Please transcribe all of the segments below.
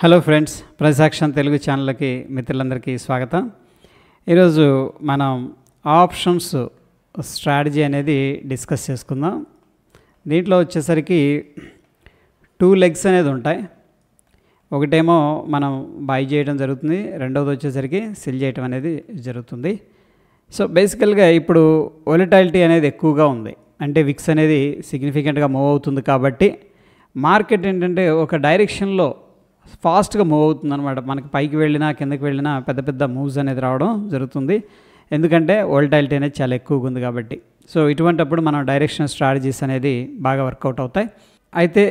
Hello friends, price action Telugu ఛానల్కి మిత్రులందరికీ స్వాగతం. ఈరోజు మనం ఆప్షన్స్ స్ట్రాటజీ అనేది డిస్కస్ చేసుకుందాం. దీంట్లో వచ్చేసరికి 2 లెగ్స్ అనేది ఉంటాయి. ఒకటేమో మనం బై చేయడం జరుగుతుంది, రెండవది వచ్చేసరికి సెల్ చేయడం అనేది జరుగుతుంది. సో బేసికల్గా ఇప్పుడు వోలటాలిటీ అనేది ఎక్కువగా ఉంది, అంటే విక్స్ అనేది సిగ్నిఫికెంట్గా మూవ్ అవుతుంది. కాబట్టి మార్కెట్ ఏంటంటే ఒక డైరెక్షన్లో ఫాస్ట్గా మూవ్ అవుతుంది అనమాట. మనకి పైకి వెళ్ళినా కిందకి వెళ్ళినా పెద్ద పెద్ద మూవ్స్ అనేది రావడం జరుగుతుంది, ఎందుకంటే వోలటాలిటీ అనేది చాలా ఎక్కువగా ఉంది కాబట్టి. సో ఇటువంటప్పుడు మనం డైరెక్షన్ స్ట్రాటజీస్ అనేది బాగా వర్కౌట్ అవుతాయి. అయితే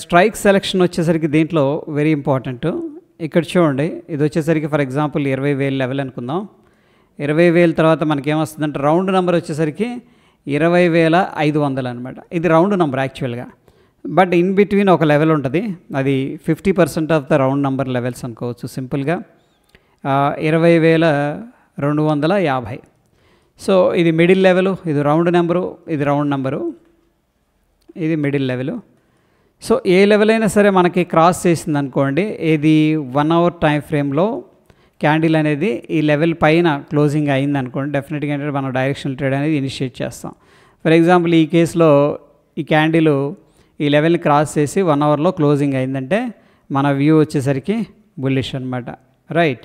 స్ట్రైక్ సెలెక్షన్ వచ్చేసరికి దీంట్లో వెరీ ఇంపార్టెంట్. ఇక్కడ చూడండి, ఇది వచ్చేసరికి ఫర్ ఎగ్జాంపుల్ 20,000 లెవెల్ అనుకుందాం. 20,000 తర్వాత మనకేమొస్తుందంటే రౌండ్ నెంబర్ వచ్చేసరికి 20,500 అనమాట. ఇది రౌండ్ నెంబర్ యాక్చువల్గా, బట్ ఇన్ బిట్వీన్ ఒక లెవెల్ ఉంటుంది, అది 50% of the round number levels అనుకోవచ్చు సింపుల్గా. 20,250. సో ఇది మిడిల్ లెవెలు, ఇది రౌండ్ నెంబరు, ఇది రౌండ్ నెంబరు, ఇది మిడిల్ లెవెలు. సో ఏ లెవెల్ అయినా సరే మనకి క్రాస్ చేసింది అనుకోండి, ఇది 1 అవర్ టైం ఫ్రేమ్లో క్యాండిల్ అనేది ఈ లెవెల్ పైన క్లోజింగ్ అయింది అనుకోండి, డెఫినెట్గా ఏంటంటే మనం డైరెక్షనల్ ట్రేడ్ అనేది ఇనిషియేట్ చేస్తాం. ఫర్ ఎగ్జాంపుల్ ఈ కేసులో ఈ క్యాండిల్ ఈ లెవెల్ని క్రాస్ చేసి 1 అవర్లో క్లోజింగ్ అయిందంటే మన వ్యూ వచ్చేసరికి బుల్లిష్ అనమాట, రైట్.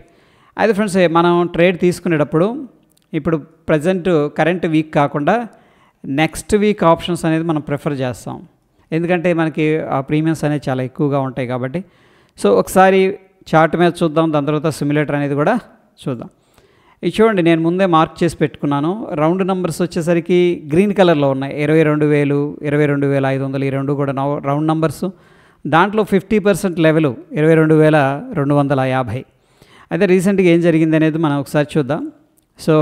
అయితే ఫ్రెండ్స్, మనం ట్రేడ్ తీసుకునేటప్పుడు ఇప్పుడు ప్రజెంట్ కరెంట్ వీక్ కాకుండా నెక్స్ట్ వీక్ ఆప్షన్స్ అనేది మనం ప్రిఫర్ చేస్తాం, ఎందుకంటే మనకి ఆ ప్రీమియమ్స్ అనేవి చాలా ఎక్కువగా ఉంటాయి కాబట్టి. సో ఒకసారి చార్ట్ మీద చూద్దాం, దాని తర్వాత సిమ్యులేటర్ అనేది కూడా చూద్దాం. ఇది చూడండి, నేను ముందే మార్క్ చేసి పెట్టుకున్నాను. రౌండ్ నెంబర్స్ వచ్చేసరికి గ్రీన్ కలర్లో ఉన్నాయి, 22,000, 22,500, ఈ రెండు కూడా రౌండ్ నెంబర్స్. దాంట్లో 50% లెవెల్ 22,250. అయితే రీసెంట్గా ఏం జరిగింది అనేది మనం ఒకసారి చూద్దాం. సో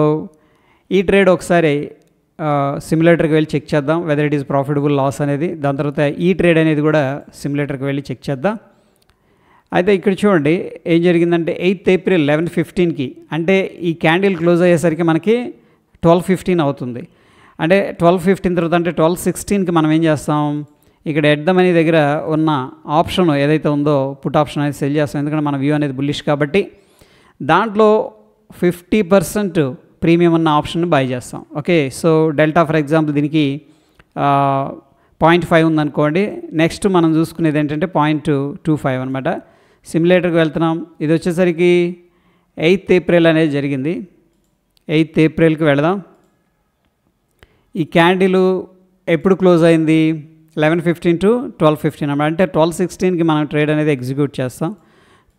ఈ ట్రేడ్ ఒకసారి సిమ్యులేటర్కి వెళ్ళి చెక్ చేద్దాం, whether it is profitable loss అనేది. దాని తర్వాత ఈ ట్రేడ్ అనేది కూడా సిమ్యులేటర్కి వెళ్ళి చెక్ చేద్దాం. అయితే ఇక్కడ చూడండి ఏం జరిగిందంటే 8th April 11:15కి, అంటే ఈ క్యాండిల్ క్లోజ్ అయ్యేసరికి మనకి 12:15 అవుతుంది. అంటే 12:15 తర్వాత అంటే 12:16కి మనం ఏం చేస్తాం, ఇక్కడ ఎట్ ద మనీ దగ్గర ఉన్న ఆప్షన్ ఏదైతే ఉందో పుట్ ఆప్షన్ అనేది సెల్ చేస్తాం, ఎందుకంటే మన వ్యూ అనేది బుల్లిష్ కాబట్టి. దాంట్లో 50% ప్రీమియం ఉన్న ఆప్షన్ బై చేస్తాం. Okay, so delta for example దీనికి 0.5 ఉందనుకోండి. నెక్స్ట్ మనం చూసుకునేది ఏంటంటే 0.25 అనమాట. సిమ్యులేటర్కి వెళ్తున్నాం. ఇది వచ్చేసరికి 8th April అనేది జరిగింది. 8th Aprilకి వెళదాం. ఈ క్యాండిల్ ఎప్పుడు క్లోజ్ అయింది, 11:15 to 12:15 అనమాట. అంటే 12:16కి మనం ట్రేడ్ అనేది ఎగ్జిక్యూట్ చేస్తాం.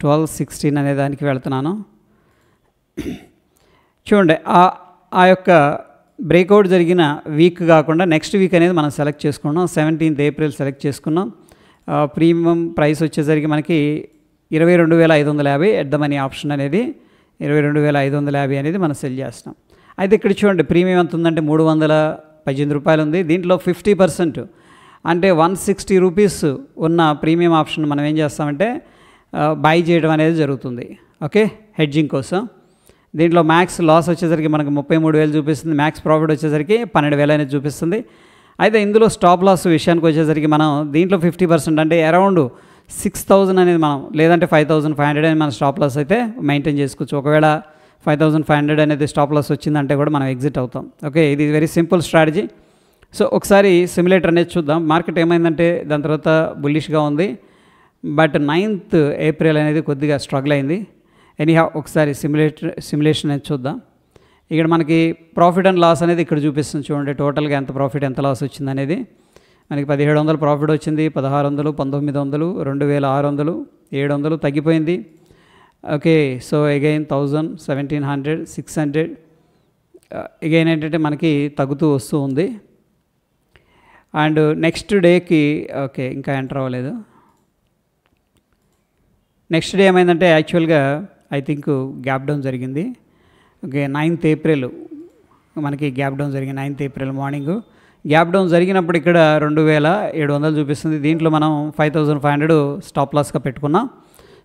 12:16 అనే దానికి వెళ్తున్నాను. చూడండి, ఆ యొక్క బ్రేక్అవుట్ జరిగిన వీక్ కాకుండా నెక్స్ట్ వీక్ అనేది మనం సెలెక్ట్ చేసుకున్నాం. 17th April సెలెక్ట్ చేసుకున్నాం. ప్రీమియం ప్రైస్ వచ్చేసరికి మనకి 22,550 ఎట్ ద మనీ ఆప్షన్ అనేది 22,550 అనేది మనం సెల్ చేస్తాం. అయితే ఇక్కడ చూడండి, ప్రీమియం ఎంత ఉందంటే 318 రూపాయలు ఉంది. దీంట్లో 50% అంటే 160 రూపీస్ ఉన్న ప్రీమియం ఆప్షన్ మనం ఏం చేస్తామంటే బై చేయడం అనేది జరుగుతుంది. ఓకే, హెడ్జింగ్ కోసం. దీంట్లో మ్యాక్స్ లాస్ వచ్చేసరికి మనకు 33,000 చూపిస్తుంది, మ్యాక్స్ ప్రాఫిట్ వచ్చేసరికి 12,000 అనేది చూపిస్తుంది. అయితే ఇందులో స్టాప్ లాస్ విషయానికి వచ్చేసరికి మనం దీంట్లో 50% అంటే అరౌండ్ 6,000 అనేది మనం, లేదంటే 5,500 అనేది మన స్టాప్ లాస్ అయితే మెయింటైన్ చేసుకోవచ్చు. ఒకవేళ 5,500 అనేది స్టాప్ లాస్ వచ్చిందంటే కూడా మనం ఎగ్జిట్ అవుతాం. ఓకే, ఇది వెరీ సింపుల్ స్ట్రాటజీ. సో ఒకసారి సిమ్యులేటర్ అనేది చూద్దాం. మార్కెట్ ఏమైందంటే దాని తర్వాత బుల్లిష్గా ఉంది, బట్ 9th April అనేది కొద్దిగా స్ట్రగుల్ అయింది. ఎనీహా ఒకసారి సిమ్యులేషన్ అనేది చూద్దాం. ఇక్కడ మనకి ప్రాఫిట్ అండ్ లాస్ అనేది ఇక్కడ చూపిస్తుంది. చూడండి టోటల్గా ఎంత ప్రాఫిట్ ఎంత లాస్ వచ్చింది అనేది. మనకి 1,700 ప్రాఫిట్ వచ్చింది, 1,600, 1,900, 2,600, 700 తగ్గిపోయింది. ఓకే, సో అగైన్ 1,000, 1,700, 600 అగైన్ ఏంటంటే మనకి తగ్గుతూ వస్తూ ఉంది. అండ్ నెక్స్ట్ డేకి ఓకే ఇంకా ఎంటర్ అవ్వలేదు. నెక్స్ట్ డే ఏమైందంటే యాక్చువల్గా ఐ థింక్ గ్యాప్ డౌన్ జరిగింది. ఓకే, 9th April మనకి గ్యాప్ డౌన్ జరిగింది. 9th April morning gap down జరిగినప్పుడు ఇక్కడ 2,700 చూపిస్తుంది. దీంట్లో మనం 5,500 స్టాప్ లాస్గా పెట్టుకున్నాం.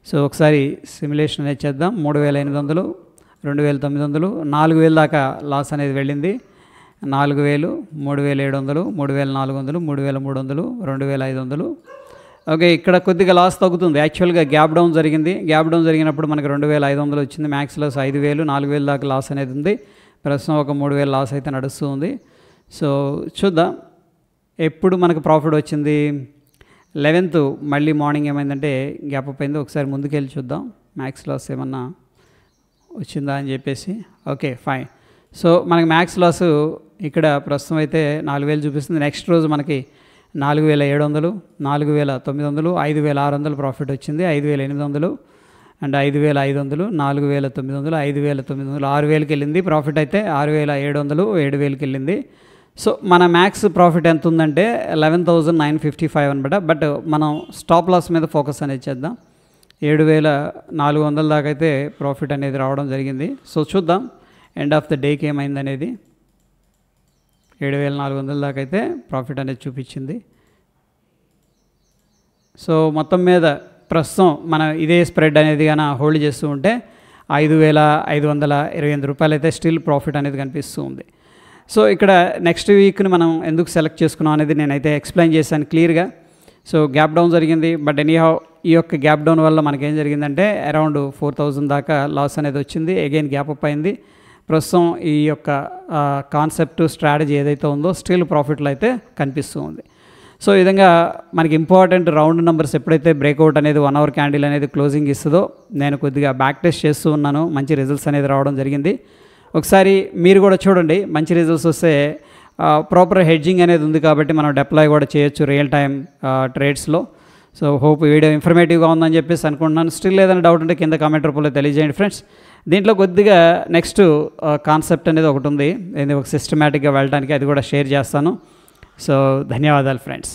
సో ఒకసారి సిమ్యులేషన్ అనేది చేద్దాం. 3,800, 2,900, 4,000 దాకా లాస్ అనేది వెళ్ళింది. 4,000, 3,700, 3,400, 3,300, 2,500, ఓకే, ఇక్కడ కొద్దిగా లాస్ తగ్గుతుంది. యాక్చువల్గా గ్యాప్ డౌన్ జరిగింది. గ్యాప్ డౌన్ జరిగినప్పుడు మనకి 2500 వచ్చింది. మ్యాక్స్ లాస్ 5000, 4000 దాకా లాస్ అనేది ఉంది. ప్రస్తుతం ఒక 3000 లాస్ అయితే నడుస్తూ ఉంది. సో చూద్దాం ఎప్పుడు మనకు ప్రాఫిట్ వచ్చింది. 11th మళ్ళీ మార్నింగ్ ఏమైందంటే గ్యాప్ అప్ అయింది. ఒకసారి ముందుకెళ్ళి చూద్దాం మ్యాక్స్ లాస్ ఏమన్నా వచ్చిందా అని చెప్పేసి. Okay fine. సో మనకి మ్యాక్స్ లాస్ ఇక్కడ ప్రస్తుతం అయితే 4000 చూపిస్తుంది. నెక్స్ట్ రోజు మనకి 4700, 4900, 5600 ప్రాఫిట్ వచ్చింది. 5800 అండ్ 5500, 4900, 5900, 6000కి వెళ్ళింది ప్రాఫిట్. అయితే 6700, 7000కి వెళ్ళింది. సో మన మ్యాక్స్ ప్రాఫిట్ ఎంత ఉందంటే 11,955 అనమాట. బట్ మనం స్టాప్ లాస్ మీద ఫోకస్ అనేది చేద్దాం. 7400 దాకా అయితే ప్రాఫిట్ అనేది రావడం జరిగింది. సో చూద్దాం ఎండ్ ఆఫ్ ద డేకి ఏమైంది అనేది. 7400 దాకా అయితే ప్రాఫిట్ అనేది చూపించింది. సో మొత్తం మీద ప్రస్తుతం మనం ఇదే స్ప్రెడ్ అనేది కానీ హోల్డ్ చేస్తూ ఉంటే 5528 రూపాయలు అయితే స్టిల్ ప్రాఫిట్ అనేది కనిపిస్తూ ఉంది. సో ఇక్కడ నెక్స్ట్ వీక్ని మనం ఎందుకు సెలెక్ట్ చేసుకున్నాం అనేది నేనైతే ఎక్స్ప్లెయిన్ చేశాను క్లియర్గా. సో గ్యాప్ డౌన్ జరిగింది. బట్ ఎనీహౌ ఈ యొక్క గ్యాప్ డౌన్ వల్ల మనకేం జరిగిందంటే అరౌండ్ 4000 దాకా లాస్ అనేది వచ్చింది. అగైన్ గ్యాప్ అప్ అయింది. ప్రస్తుతం ఈ యొక్క కాన్సెప్ట్ స్ట్రాటజీ ఏదైతే ఉందో స్టిల్ ప్రాఫిట్లో అయితే కనిపిస్తూ ఉంది. సో ఈ విధంగా మనకి ఇంపార్టెంట్ రౌండ్ నెంబర్స్ ఎప్పుడైతే బ్రేక్అవుట్ అనేది 1 అవర్ క్యాండిల్ అనేది క్లోజింగ్ ఇస్తుందో నేను కొద్దిగా బ్యాక్ టెస్ట్ చేస్తూ ఉన్నాను. మంచి రిజల్ట్స్ అనేది రావడం జరిగింది. ఒకసారి మీరు కూడా చూడండి. మంచి రిజల్ట్స్ వస్తే ప్రాపర్ హెడ్జింగ్ అనేది ఉంది కాబట్టి మనం డిప్లాయ్ కూడా చేయొచ్చు రియల్ టైమ్ ట్రేడ్స్లో. సో హోప్ వీడియో ఇన్ఫర్మేటివ్గా ఉందని చెప్పేసి అనుకుంటున్నాను. స్టిల్ ఏదైనా డౌట్ ఉంటే కింద కామెంట్ రూపంలో తెలియజేయండి ఫ్రెండ్స్. దీంట్లో కొద్దిగా నెక్స్ట్ కాన్సెప్ట్ అనేది ఒకటి ఉంది, ఒక సిస్టమేటిక్గా వెళ్ళడానికి, అది కూడా షేర్ చేస్తాను. సో ధన్యవాదాలు ఫ్రెండ్స్.